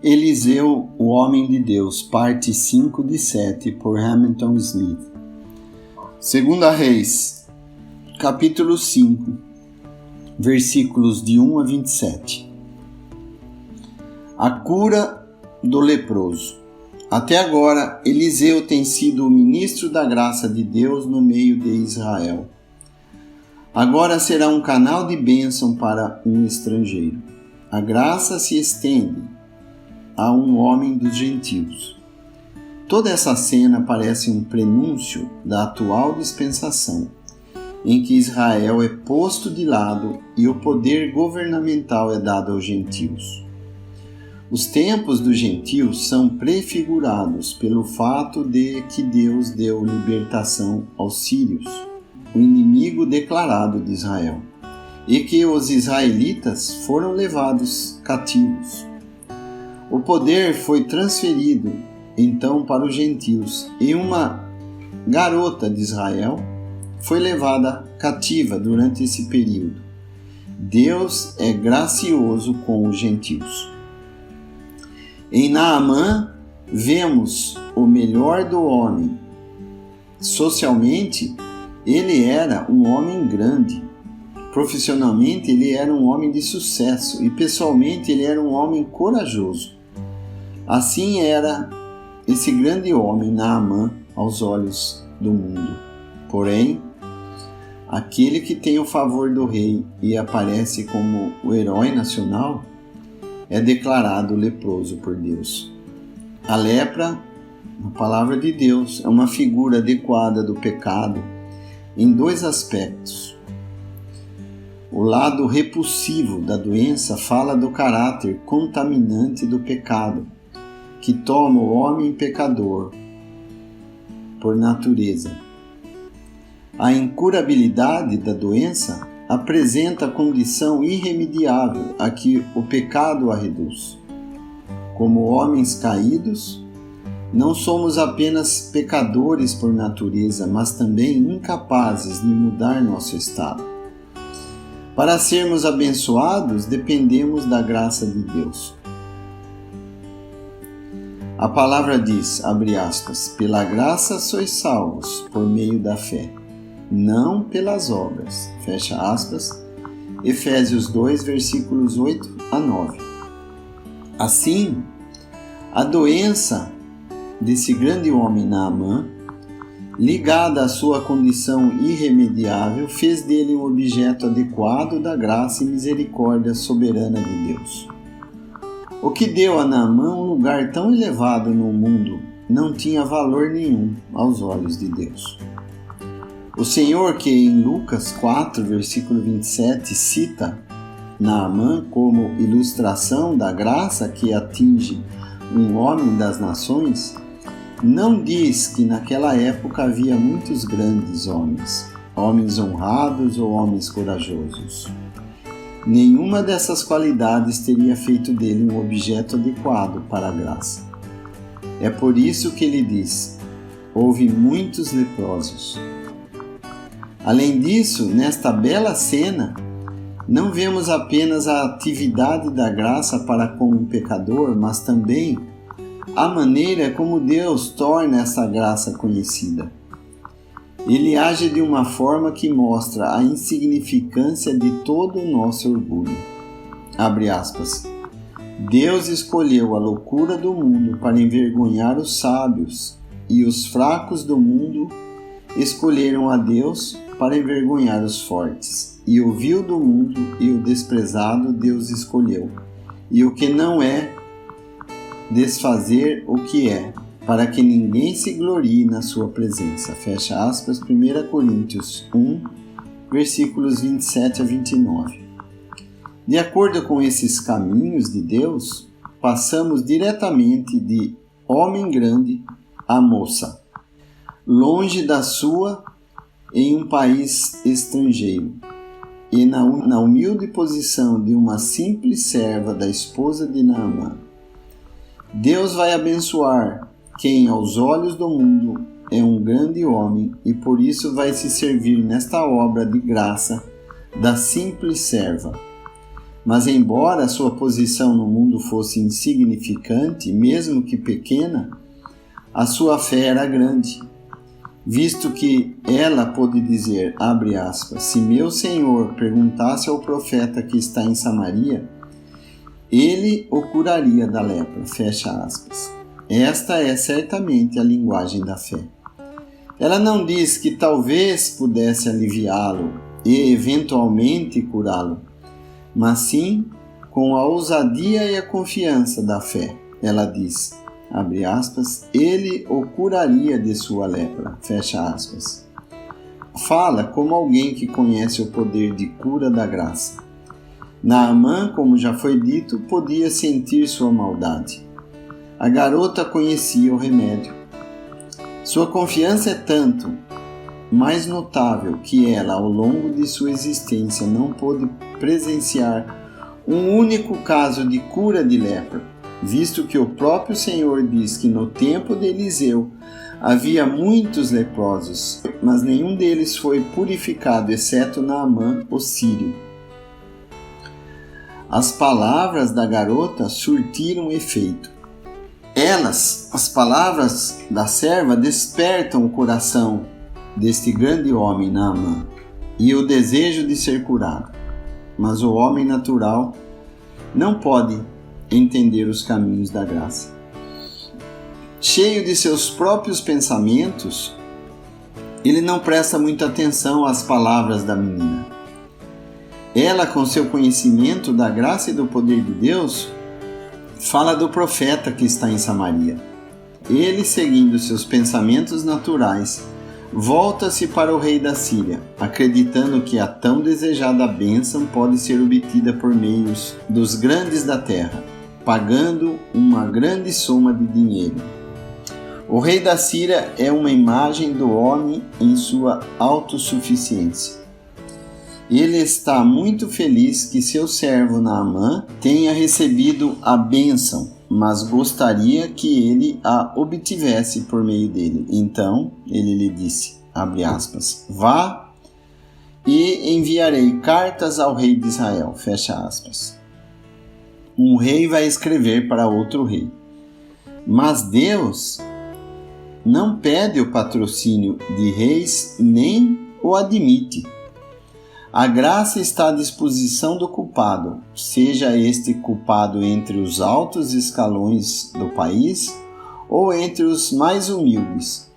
Eliseu, o Homem de Deus, parte 5 de 7, por Hamilton Smith. 2 Reis, capítulo 5, versículos de 1 a 27. A cura do leproso. Até agora, Eliseu tem sido o ministro da graça de Deus no meio de Israel. Agora será um canal de bênção para um estrangeiro. A graça se estende a um homem dos gentios. Toda essa cena parece um prenúncio da atual dispensação, em que Israel é posto de lado e o poder governamental é dado aos gentios. Os tempos dos gentios são prefigurados pelo fato de que Deus deu libertação aos sírios, o inimigo declarado de Israel, e que os israelitas foram levados cativos. O poder foi transferido então para os gentios e uma garota de Israel foi levada cativa durante esse período. Deus é gracioso com os gentios. Em Naamã vemos o melhor do homem. Socialmente, ele era um homem grande. Profissionalmente, ele era um homem de sucesso e pessoalmente ele era um homem corajoso. Assim era esse grande homem Naamã aos olhos do mundo. Porém, aquele que tem o favor do rei e aparece como o herói nacional é declarado leproso por Deus. A lepra, na palavra de Deus, é uma figura adequada do pecado em dois aspectos. O lado repulsivo da doença fala do caráter contaminante do pecado, que toma o homem pecador por natureza. A incurabilidade da doença apresenta a condição irremediável a que o pecado a reduz. Como homens caídos, não somos apenas pecadores por natureza, mas também incapazes de mudar nosso estado. Para sermos abençoados, dependemos da graça de Deus. A palavra diz, abre aspas, pela graça sois salvos por meio da fé, não pelas obras, fecha aspas, Efésios 2, versículos 8 a 9. Assim, a doença desse grande homem Naamã, ligada à sua condição irremediável, fez dele um objeto adequado da graça e misericórdia soberana de Deus. O que deu a Naamã um lugar tão elevado no mundo não tinha valor nenhum aos olhos de Deus. O Senhor, que em Lucas 4, versículo 27, cita Naamã como ilustração da graça que atinge um homem das nações, não diz que naquela época havia muitos grandes homens, homens honrados ou homens corajosos. Nenhuma dessas qualidades teria feito dele um objeto adequado para a graça. É por isso que ele diz, houve muitos leprosos. Além disso, nesta bela cena, não vemos apenas a atividade da graça para com um pecador, mas também a maneira como Deus torna essa graça conhecida. Ele age de uma forma que mostra a insignificância de todo o nosso orgulho. Abre aspas. Deus escolheu a loucura do mundo para envergonhar os sábios, e os fracos do mundo escolheram a Deus para envergonhar os fortes. E o vil do mundo e o desprezado Deus escolheu, e o que não é, desfazer o que é, para que ninguém se glorie na sua presença. Fecha aspas, 1 Coríntios 1, versículos 27 a 29. De acordo com esses caminhos de Deus, passamos diretamente de homem grande a moça, longe da sua, em um país estrangeiro, e na humilde posição de uma simples serva da esposa de Naamã. Deus vai abençoar quem aos olhos do mundo é um grande homem e por isso vai se servir nesta obra de graça da simples serva. Mas embora sua posição no mundo fosse insignificante, mesmo que pequena, a sua fé era grande, visto que ela pôde dizer, abre aspas, se meu Senhor perguntasse ao profeta que está em Samaria, ele o curaria da lepra, fecha aspas. Esta é certamente a linguagem da fé. Ela não diz que talvez pudesse aliviá-lo e eventualmente curá-lo, mas sim com a ousadia e a confiança da fé. Ela diz, abre aspas, ele o curaria de sua lepra, fecha aspas. Fala como alguém que conhece o poder de cura da graça. Naamã, como já foi dito, podia sentir sua maldade. A garota conhecia o remédio. Sua confiança é tanto mais notável que ela, ao longo de sua existência, não pôde presenciar um único caso de cura de lepra, visto que o próprio Senhor diz que no tempo de Eliseu havia muitos leprosos, mas nenhum deles foi purificado, exceto Naamã, o sírio. As palavras da garota surtiram efeito. As palavras da serva, despertam o coração deste grande homem, Naamã, e o desejo de ser curado. Mas o homem natural não pode entender os caminhos da graça. Cheio de seus próprios pensamentos, ele não presta muita atenção às palavras da menina. Ela, com seu conhecimento da graça e do poder de Deus, fala do profeta que está em Samaria. Ele, seguindo seus pensamentos naturais, volta-se para o rei da Síria, acreditando que a tão desejada bênção pode ser obtida por meios dos grandes da terra, pagando uma grande soma de dinheiro. O rei da Síria é uma imagem do homem em sua autossuficiência. Ele está muito feliz que seu servo Naamã tenha recebido a bênção, mas gostaria que ele a obtivesse por meio dele. Então ele lhe disse, abre aspas, vá e enviarei cartas ao rei de Israel, fecha aspas. Um rei vai escrever para outro rei. Mas Deus não pede o patrocínio de reis nem o admite. A graça está à disposição do culpado, seja este culpado entre os altos escalões do país ou entre os mais humildes,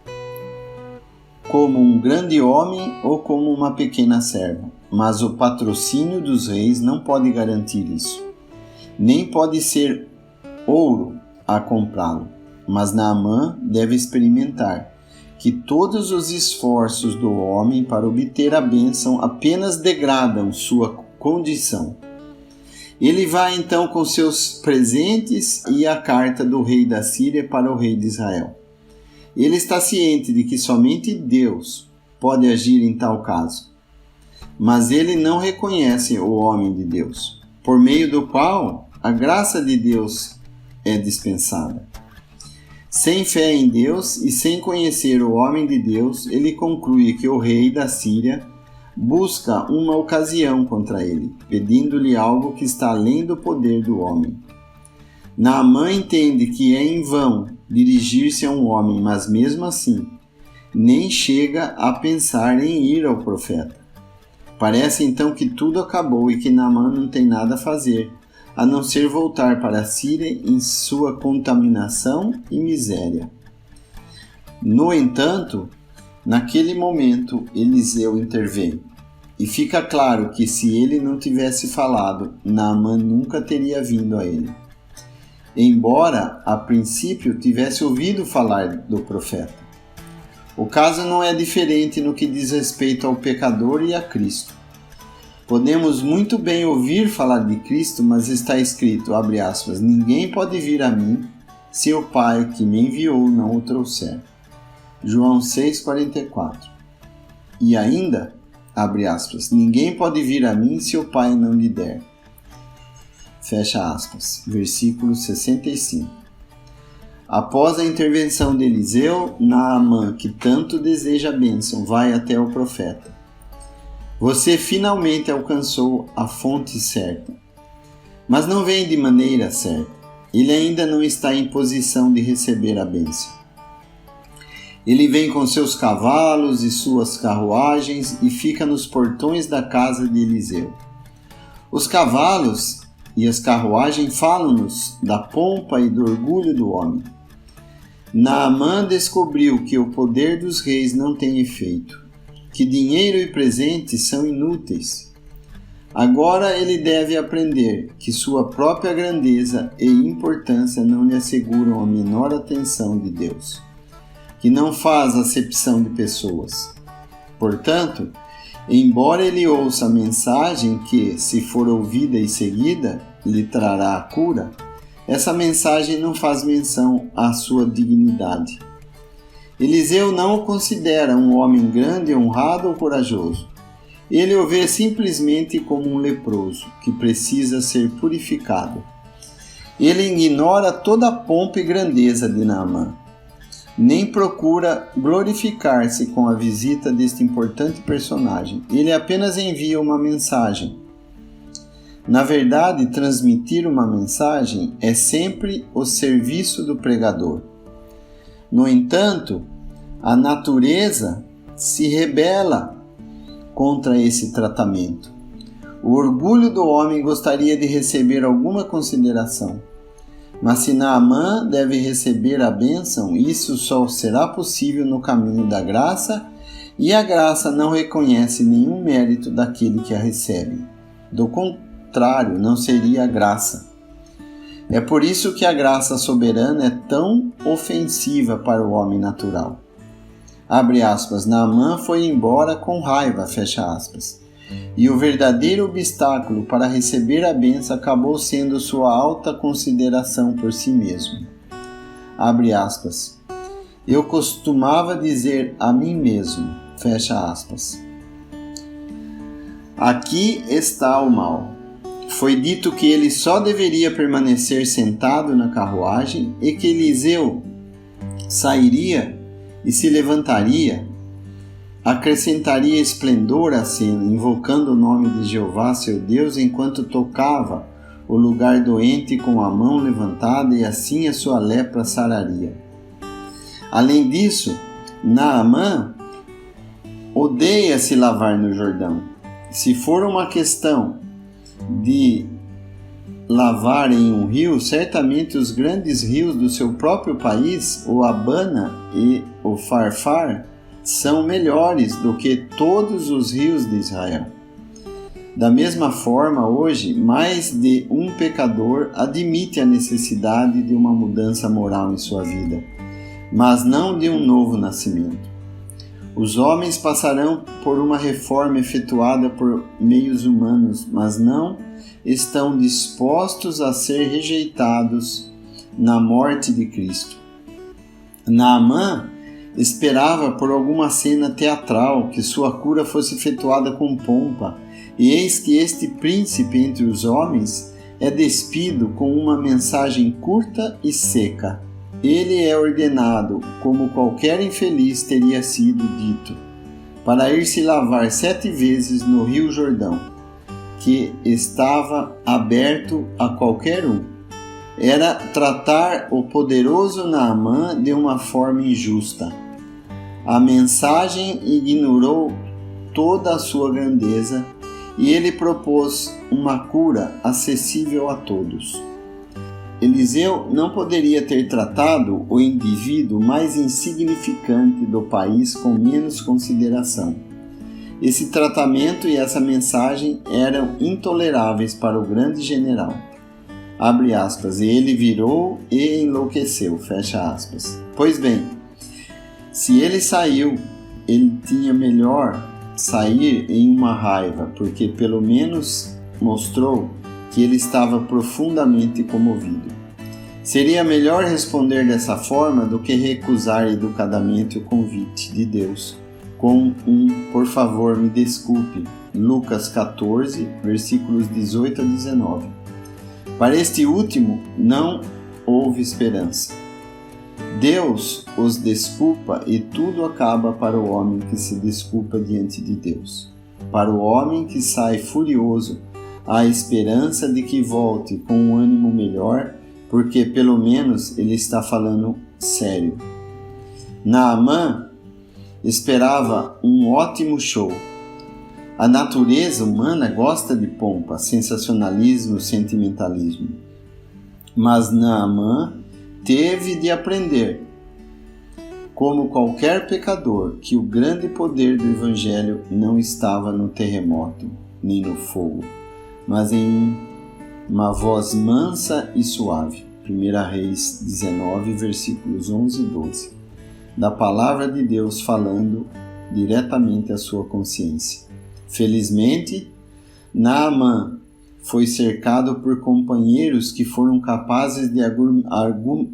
como um grande homem ou como uma pequena serva. Mas o patrocínio dos reis não pode garantir isso, nem pode ser ouro a comprá-lo. Mas Naamã deve experimentar que todos os esforços do homem para obter a bênção apenas degradam sua condição. Ele vai então com seus presentes e a carta do rei da Síria para o rei de Israel. Ele está ciente de que somente Deus pode agir em tal caso, mas ele não reconhece o homem de Deus, por meio do qual a graça de Deus é dispensada. Sem fé em Deus e sem conhecer o homem de Deus, ele conclui que o rei da Síria busca uma ocasião contra ele, pedindo-lhe algo que está além do poder do homem. Naamã entende que é em vão dirigir-se a um homem, mas mesmo assim, nem chega a pensar em ir ao profeta. Parece então que tudo acabou e que Naamã não tem nada a fazer, a não ser voltar para a Síria em sua contaminação e miséria. No entanto, naquele momento, Eliseu intervém, e fica claro que se ele não tivesse falado, Naamã nunca teria vindo a ele. Embora, a princípio, tivesse ouvido falar do profeta. O caso não é diferente no que diz respeito ao pecador e a Cristo. Podemos muito bem ouvir falar de Cristo, mas está escrito, abre aspas, ninguém pode vir a mim se o Pai que me enviou não o trouxer. João 6,44. E ainda, abre aspas, ninguém pode vir a mim se o Pai não lhe der. Fecha aspas. Versículo 65. Após a intervenção de Eliseu, Naamã, que tanto deseja a bênção, vai até o profeta. Você finalmente alcançou a fonte certa. mas não vem de maneira certa. Ele ainda não está em posição de receber a bênção. Ele vem com seus cavalos e suas carruagens e fica nos portões da casa de Eliseu. Os cavalos e as carruagens falam-nos da pompa e do orgulho do homem. Naamã descobriu que o poder dos reis não tem efeito, que dinheiro e presentes são inúteis. Agora ele deve aprender que sua própria grandeza e importância não lhe asseguram a menor atenção de Deus, que não faz acepção de pessoas. Portanto, embora ele ouça a mensagem que, se for ouvida e seguida, lhe trará a cura, essa mensagem não faz menção à sua dignidade. Eliseu não o considera um homem grande, honrado ou corajoso. Ele o vê simplesmente como um leproso, que precisa ser purificado. Ele ignora toda a pompa e grandeza de Naamã, nem procura glorificar-se com a visita deste importante personagem. Ele apenas envia uma mensagem. Na verdade, transmitir uma mensagem é sempre o serviço do pregador. No entanto, a natureza se rebela contra esse tratamento. O orgulho do homem gostaria de receber alguma consideração. Mas se Naamã deve receber a bênção, isso só será possível no caminho da graça, e a graça não reconhece nenhum mérito daquele que a recebe. Do contrário, não seria graça. É por isso que a graça soberana é tão ofensiva para o homem natural. Abre aspas, Naamã foi embora com raiva, fecha aspas. E o verdadeiro obstáculo para receber a bênção acabou sendo sua alta consideração por si mesmo. Abre aspas. Eu costumava dizer a mim mesmo, fecha aspas. Aqui está o mal. Foi dito que ele só deveria permanecer sentado na carruagem e que Eliseu sairia e se levantaria, acrescentaria esplendor à cena, invocando o nome de Jeová, seu Deus, enquanto tocava o lugar doente com a mão levantada, e assim a sua lepra sararia. Além disso, Naamã odeia se lavar no Jordão. Se for uma questão de lavar em um rio, certamente os grandes rios do seu próprio país, o Abana e o Farfar, são melhores do que todos os rios de Israel. Da mesma forma, hoje, mais de um pecador admite a necessidade de uma mudança moral em sua vida, mas não de um novo nascimento. Os homens passarão por uma reforma efetuada por meios humanos, mas não estão dispostos a ser rejeitados na morte de Cristo. Naamã esperava por alguma cena teatral que sua cura fosse efetuada com pompa, e eis que este príncipe entre os homens é despido com uma mensagem curta e seca. Ele é ordenado, como qualquer infeliz teria sido dito, para ir se lavar 7 vezes no rio Jordão, que estava aberto a qualquer um. Era tratar o poderoso Naamã de uma forma injusta. A mensagem ignorou toda a sua grandeza e ele propôs uma cura acessível a todos. Eliseu não poderia ter tratado o indivíduo mais insignificante do país com menos consideração. Esse tratamento e essa mensagem eram intoleráveis para o grande general. Abre aspas, e ele virou e enlouqueceu, fecha aspas. Pois bem, se ele saiu, ele tinha melhor sair em uma raiva, porque pelo menos mostrou que ele estava profundamente comovido. Seria melhor responder dessa forma do que recusar educadamente o convite de Deus com por favor, me desculpe, Lucas 14, versículos 18 a 19. Para este último, não houve esperança. Deus os desculpa e tudo acaba para o homem que se desculpa diante de Deus. Para o homem que sai furioso a esperança de que volte com um ânimo melhor, porque pelo menos ele está falando sério. Naamã esperava um ótimo show. A natureza humana gosta de pompa, sensacionalismo, sentimentalismo. Mas Naamã teve de aprender, como qualquer pecador, que o grande poder do Evangelho não estava no terremoto, nem no fogo, mas em uma voz mansa e suave. 1 Reis 19, versículos 11 e 12. Da palavra de Deus falando diretamente à sua consciência. Felizmente, Naamã foi cercado por companheiros que foram capazes de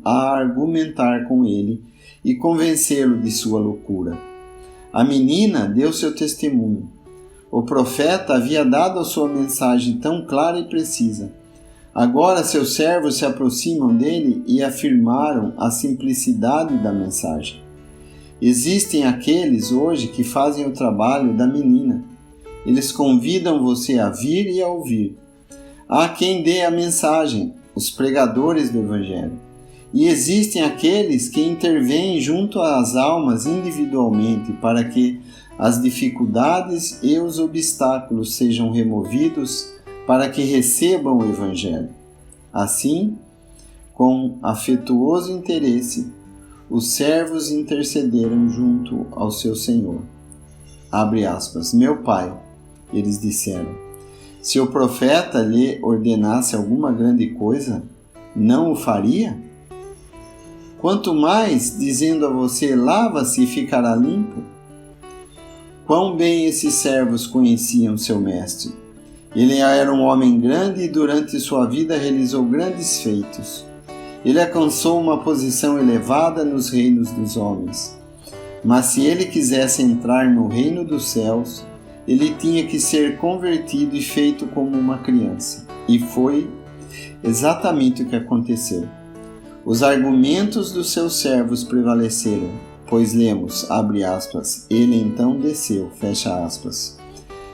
argumentar com ele e convencê-lo de sua loucura. A menina deu seu testemunho. O profeta havia dado a sua mensagem tão clara e precisa. Agora seus servos se aproximam dele e afirmaram a simplicidade da mensagem. Existem aqueles hoje que fazem o trabalho da menina. Eles convidam você a vir e a ouvir. Há quem dê a mensagem, os pregadores do Evangelho. E existem aqueles que intervêm junto às almas individualmente para que as dificuldades e os obstáculos sejam removidos para que recebam o Evangelho. Assim, com afetuoso interesse, os servos intercederam junto ao seu Senhor. Abre aspas. Meu pai, eles disseram, se o profeta lhe ordenasse alguma grande coisa, não o faria? Quanto mais, dizendo a você, lava-se e ficará limpo? Quão bem esses servos conheciam seu mestre. Ele era um homem grande e durante sua vida realizou grandes feitos. Ele alcançou uma posição elevada nos reinos dos homens. Mas se ele quisesse entrar no reino dos céus, ele tinha que ser convertido e feito como uma criança. E foi exatamente o que aconteceu. Os argumentos dos seus servos prevaleceram, pois lemos, abre aspas, ele então desceu, fecha aspas.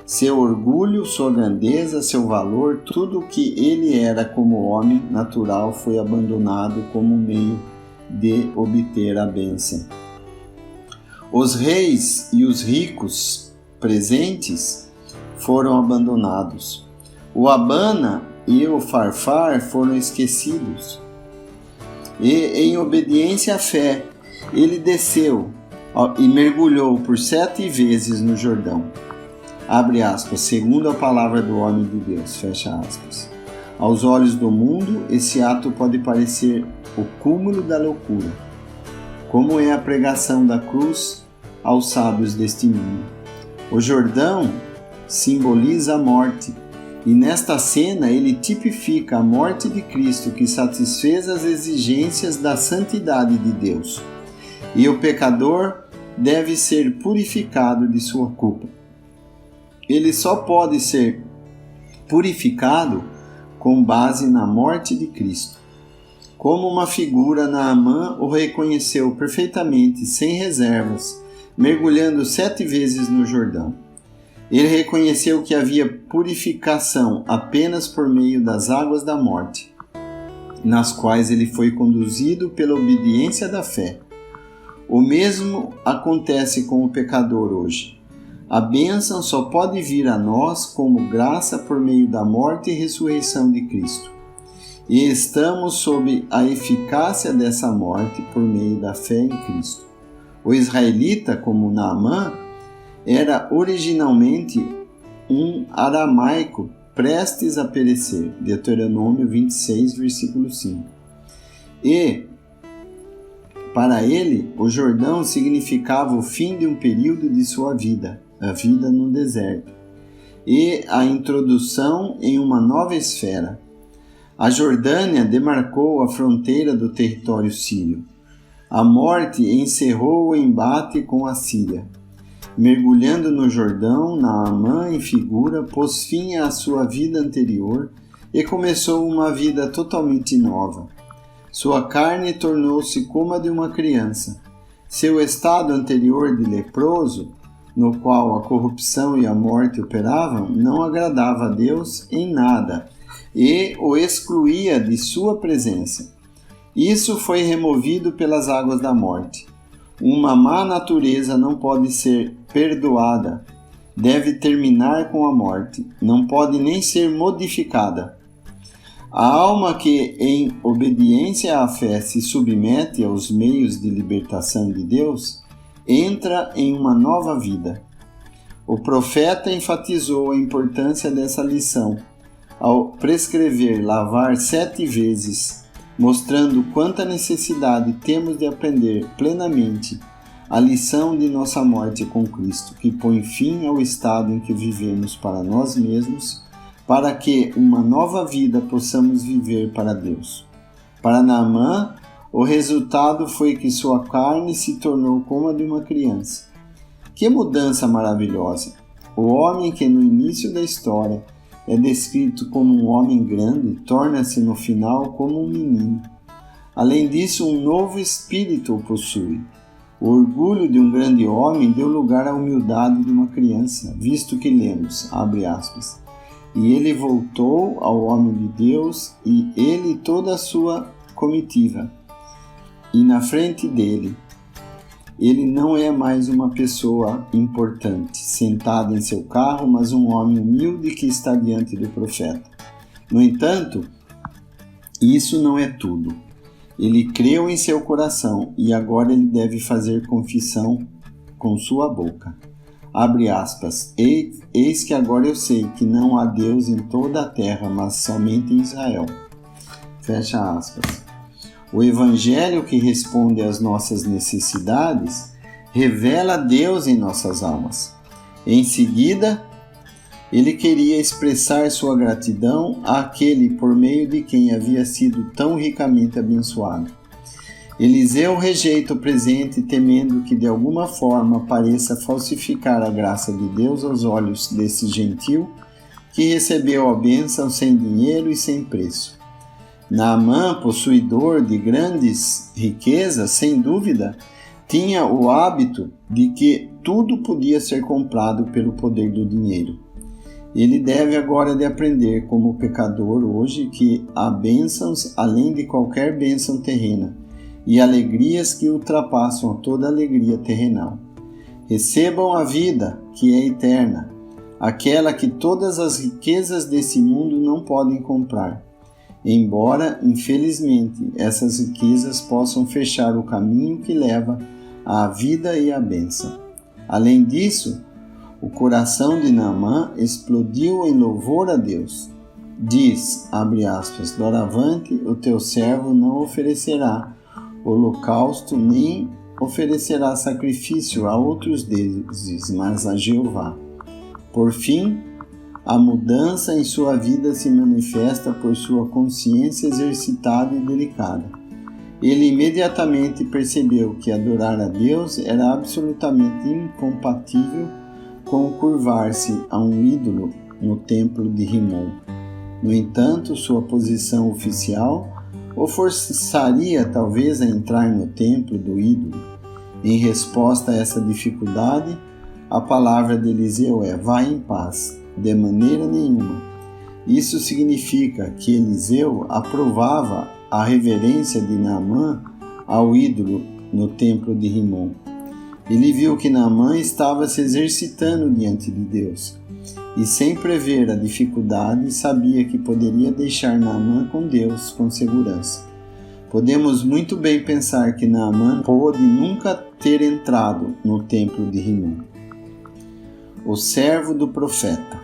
Seu orgulho, sua grandeza, seu valor, tudo o que ele era como homem natural foi abandonado como meio de obter a bênção. Os reis e os ricos presentes foram abandonados. O Abana e o Farfar foram esquecidos. E, em obediência à fé, ele desceu e mergulhou por 7 vezes no Jordão. Abre aspas, segundo a palavra do homem de Deus, fecha aspas. Aos olhos do mundo, esse ato pode parecer o cúmulo da loucura, como é a pregação da cruz aos sábios deste mundo. O Jordão simboliza a morte, e nesta cena ele tipifica a morte de Cristo que satisfez as exigências da santidade de Deus. E o pecador deve ser purificado de sua culpa. Ele só pode ser purificado com base na morte de Cristo. Como uma figura, Naamã o reconheceu perfeitamente, sem reservas, mergulhando 7 vezes no Jordão. Ele reconheceu que havia purificação apenas por meio das águas da morte, nas quais ele foi conduzido pela obediência da fé. O mesmo acontece com o pecador hoje. A bênção só pode vir a nós como graça por meio da morte e ressurreição de Cristo. E estamos sob a eficácia dessa morte por meio da fé em Cristo. O israelita, como Naamã, era originalmente um aramaico prestes a perecer. Deuteronômio 26, versículo 5. E, para ele, o Jordão significava o fim de um período de sua vida, a vida no deserto, e a introdução em uma nova esfera. A Jordânia demarcou a fronteira do território sírio. A morte encerrou o embate com a Síria. Mergulhando no Jordão, Naamã, em figura, pôs fim à sua vida anterior e começou uma vida totalmente nova. Sua carne tornou-se como a de uma criança. Seu estado anterior de leproso no qual a corrupção e a morte operavam, não agradava a Deus em nada e o excluía de sua presença. Isso foi removido pelas águas da morte. Uma má natureza não pode ser perdoada, deve terminar com a morte, não pode nem ser modificada. A alma que, em obediência à fé, se submete aos meios de libertação de Deus, entra em uma nova vida. O profeta enfatizou a importância dessa lição ao prescrever lavar 7 vezes, mostrando quanta necessidade temos de aprender plenamente a lição de nossa morte com Cristo, que põe fim ao estado em que vivemos para nós mesmos, para que uma nova vida possamos viver para Deus. Para Naamã, o resultado foi que sua carne se tornou como a de uma criança. Que mudança maravilhosa! O homem que no início da história é descrito como um homem grande, torna-se no final como um menino. Além disso, um novo espírito o possui. O orgulho de um grande homem deu lugar à humildade de uma criança, visto que lemos, abre aspas, e ele voltou ao homem de Deus e ele toda a sua comitiva. E na frente dele, ele não é mais uma pessoa importante, sentada em seu carro, mas um homem humilde que está diante do profeta. No entanto, isso não é tudo. Ele creu em seu coração e agora ele deve fazer confissão com sua boca. Abre aspas, eis que agora eu sei que não há Deus em toda a terra, mas somente em Israel. Fecha aspas. O Evangelho que responde às nossas necessidades revela Deus em nossas almas. Em seguida, ele queria expressar sua gratidão àquele por meio de quem havia sido tão ricamente abençoado. Eliseu rejeita o presente, temendo que de alguma forma pareça falsificar a graça de Deus aos olhos desse gentil que recebeu a bênção sem dinheiro e sem preço. Naamã, possuidor de grandes riquezas, sem dúvida, tinha o hábito de que tudo podia ser comprado pelo poder do dinheiro. Ele deve agora de aprender, como pecador hoje, que há bênçãos além de qualquer bênção terrena e alegrias que ultrapassam toda alegria terrenal. Recebam a vida, que é eterna, aquela que todas as riquezas desse mundo não podem comprar. Embora, infelizmente, essas riquezas possam fechar o caminho que leva à vida e à bênção. Além disso, o coração de Naamã explodiu em louvor a Deus. Diz, abre aspas, doravante o teu servo não oferecerá holocausto nem oferecerá sacrifício a outros deuses, mas a Jeová. Por fim, a mudança em sua vida se manifesta por sua consciência exercitada e delicada. Ele imediatamente percebeu que adorar a Deus era absolutamente incompatível com curvar-se a um ídolo no templo de Rimon. No entanto, sua posição oficial o forçaria talvez a entrar no templo do ídolo. Em resposta a essa dificuldade, a palavra de Eliseu é: vá em paz. De maneira nenhuma. Isso significa que Eliseu aprovava a reverência de Naamã ao ídolo no templo de Rimon. Ele viu que Naamã estava se exercitando diante de Deus e, sem prever a dificuldade, sabia que poderia deixar Naamã com Deus com segurança. Podemos muito bem pensar que Naamã pôde nunca ter entrado no templo de Rimon. O servo do profeta.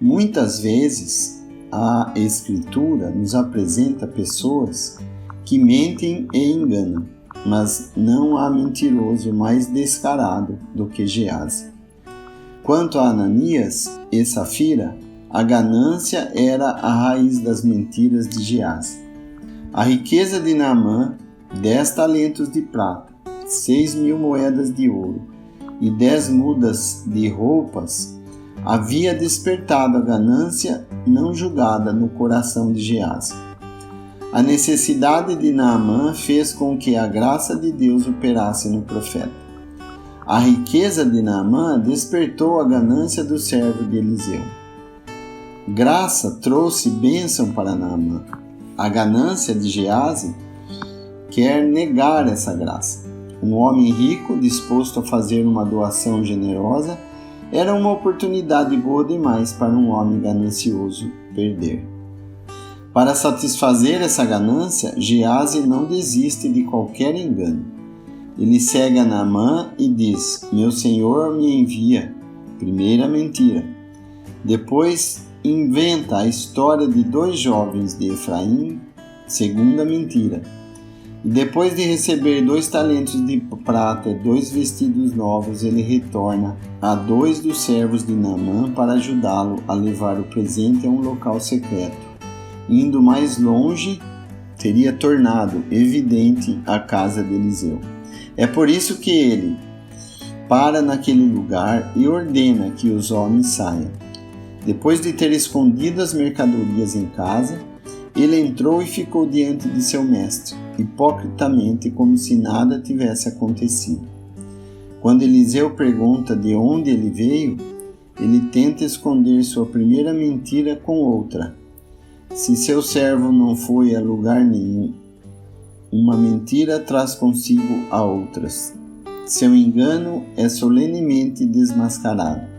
Muitas vezes, a Escritura nos apresenta pessoas que mentem e enganam, mas não há mentiroso mais descarado do que Geazi. Quanto a Ananias e Safira, a ganância era a raiz das mentiras de Geazi. A riqueza de Naamã, 10 talentos de prata, 6.000 moedas de ouro e 10 mudas de roupas, havia despertado a ganância não julgada no coração de Geazi. A necessidade de Naamã fez com que a graça de Deus operasse no profeta. A riqueza de Naamã despertou a ganância do servo de Eliseu. Graça trouxe bênção para Naamã. A ganância de Geazi quer negar essa graça. Um homem rico, disposto a fazer uma doação generosa, era uma oportunidade boa demais para um homem ganancioso perder. Para satisfazer essa ganância, Geazi não desiste de qualquer engano. Ele segue a Naamã e diz: meu senhor me envia. Primeira mentira. Depois inventa a história de 2 jovens de Efraim. Segunda mentira. E depois de receber 2 talentos de prata e 2 vestidos novos, ele retorna a 2 dos servos de Naamã para ajudá-lo a levar o presente a um local secreto. Indo mais longe, teria tornado evidente a casa de Eliseu. É por isso que ele para naquele lugar e ordena que os homens saiam. Depois de ter escondido as mercadorias em casa, ele entrou e ficou diante de seu mestre, hipocritamente, como se nada tivesse acontecido. Quando Eliseu pergunta de onde ele veio, ele tenta esconder sua primeira mentira com outra. Se seu servo não foi a lugar nenhum, uma mentira traz consigo a outras. Seu engano é solenemente desmascarado.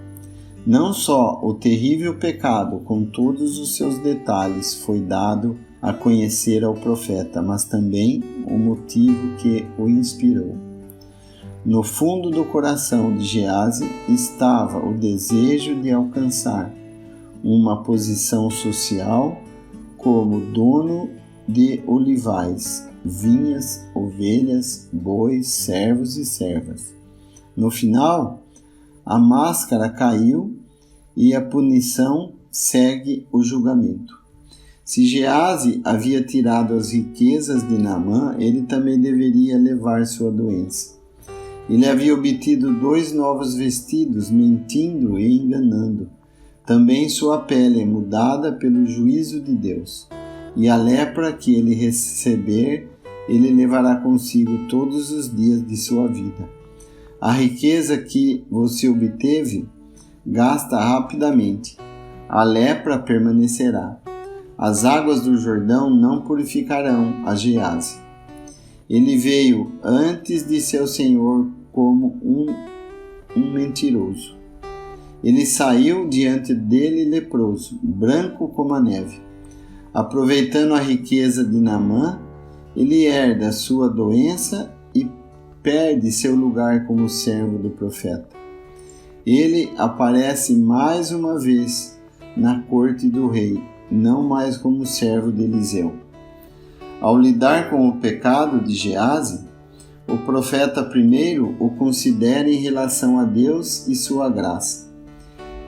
Não só o terrível pecado, com todos os seus detalhes, foi dado a conhecer ao profeta, mas também o motivo que o inspirou. No fundo do coração de Geazi estava o desejo de alcançar uma posição social como dono de olivais, vinhas, ovelhas, bois, servos e servas. No final, a máscara caiu e a punição segue o julgamento. Se Geazi havia tirado as riquezas de Naamã, ele também deveria levar sua doença. Ele havia obtido 2 novos vestidos, mentindo e enganando. Também sua pele é mudada pelo juízo de Deus. E a lepra que ele receber, ele levará consigo todos os dias de sua vida. A riqueza que você obteve, gasta rapidamente. A lepra permanecerá. As águas do Jordão não purificarão a Geazi. Ele veio antes de seu senhor como um mentiroso. Ele saiu diante dele leproso, branco como a neve. Aproveitando a riqueza de Naamã, ele herda sua doença e perde seu lugar como servo do profeta. Ele aparece mais uma vez na corte do rei, não mais como servo de Eliseu. Ao lidar com o pecado de Geazi, o profeta primeiro o considera em relação a Deus e sua graça.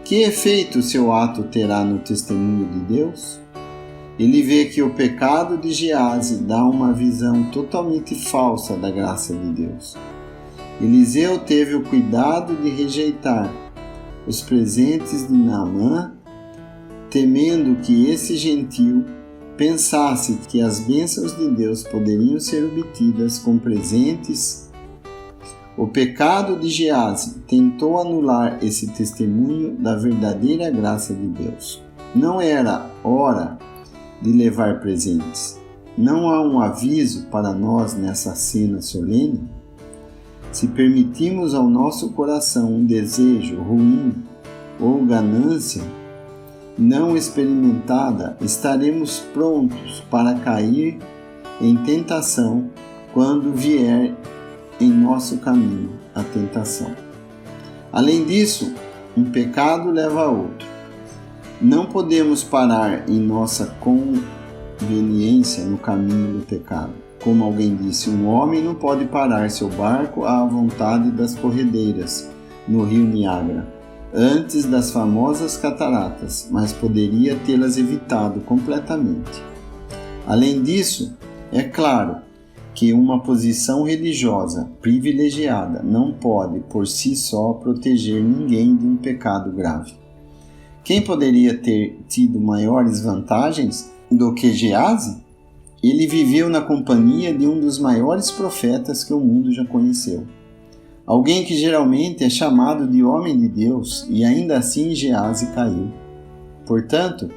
Que efeito seu ato terá no testemunho de Deus? Ele vê que o pecado de Geazi dá uma visão totalmente falsa da graça de Deus. Eliseu teve o cuidado de rejeitar os presentes de Naamã, temendo que esse gentio pensasse que as bênçãos de Deus poderiam ser obtidas com presentes. O pecado de Geazi tentou anular esse testemunho da verdadeira graça de Deus. Não era hora de levar presentes. Não há um aviso para nós nessa cena solene? Se permitimos ao nosso coração um desejo ruim ou ganância não experimentada, estaremos prontos para cair em tentação quando vier em nosso caminho a tentação. Além disso, um pecado leva a outro. Não podemos parar em nossa conveniência no caminho do pecado. Como alguém disse, um homem não pode parar seu barco à vontade das corredeiras no rio Niágara, antes das famosas cataratas, mas poderia tê-las evitado completamente. Além disso, é claro que uma posição religiosa privilegiada não pode, por si só, proteger ninguém de um pecado grave. Quem poderia ter tido maiores vantagens do que Geazi? Ele viveu na companhia de um dos maiores profetas que o mundo já conheceu. Alguém que geralmente é chamado de homem de Deus, e ainda assim Gease caiu. Portanto,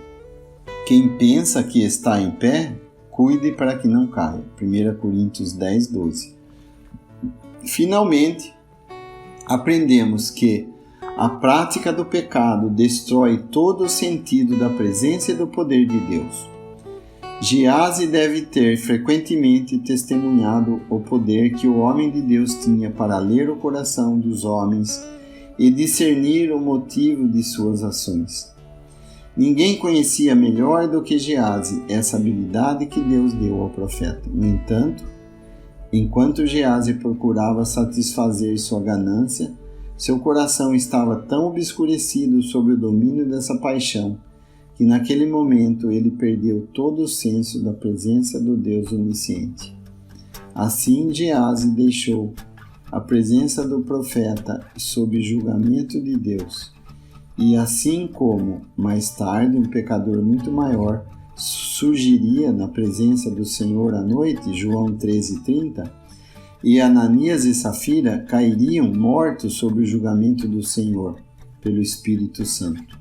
quem pensa que está em pé, cuide para que não caia. 1 Coríntios 10, 12. Finalmente, aprendemos que a prática do pecado destrói todo o sentido da presença e do poder de Deus. Gease deve ter frequentemente testemunhado o poder que o homem de Deus tinha para ler o coração dos homens e discernir o motivo de suas ações. Ninguém conhecia melhor do que Gease essa habilidade que Deus deu ao profeta. No entanto, enquanto Gease procurava satisfazer sua ganância, seu coração estava tão obscurecido sob o domínio dessa paixão que naquele momento ele perdeu todo o senso da presença do Deus onisciente. Assim, Gease deixou a presença do profeta sob julgamento de Deus. E assim como, mais tarde, um pecador muito maior surgiria na presença do Senhor à noite, João 13:30, e Ananias e Safira cairiam mortos sob o julgamento do Senhor, pelo Espírito Santo.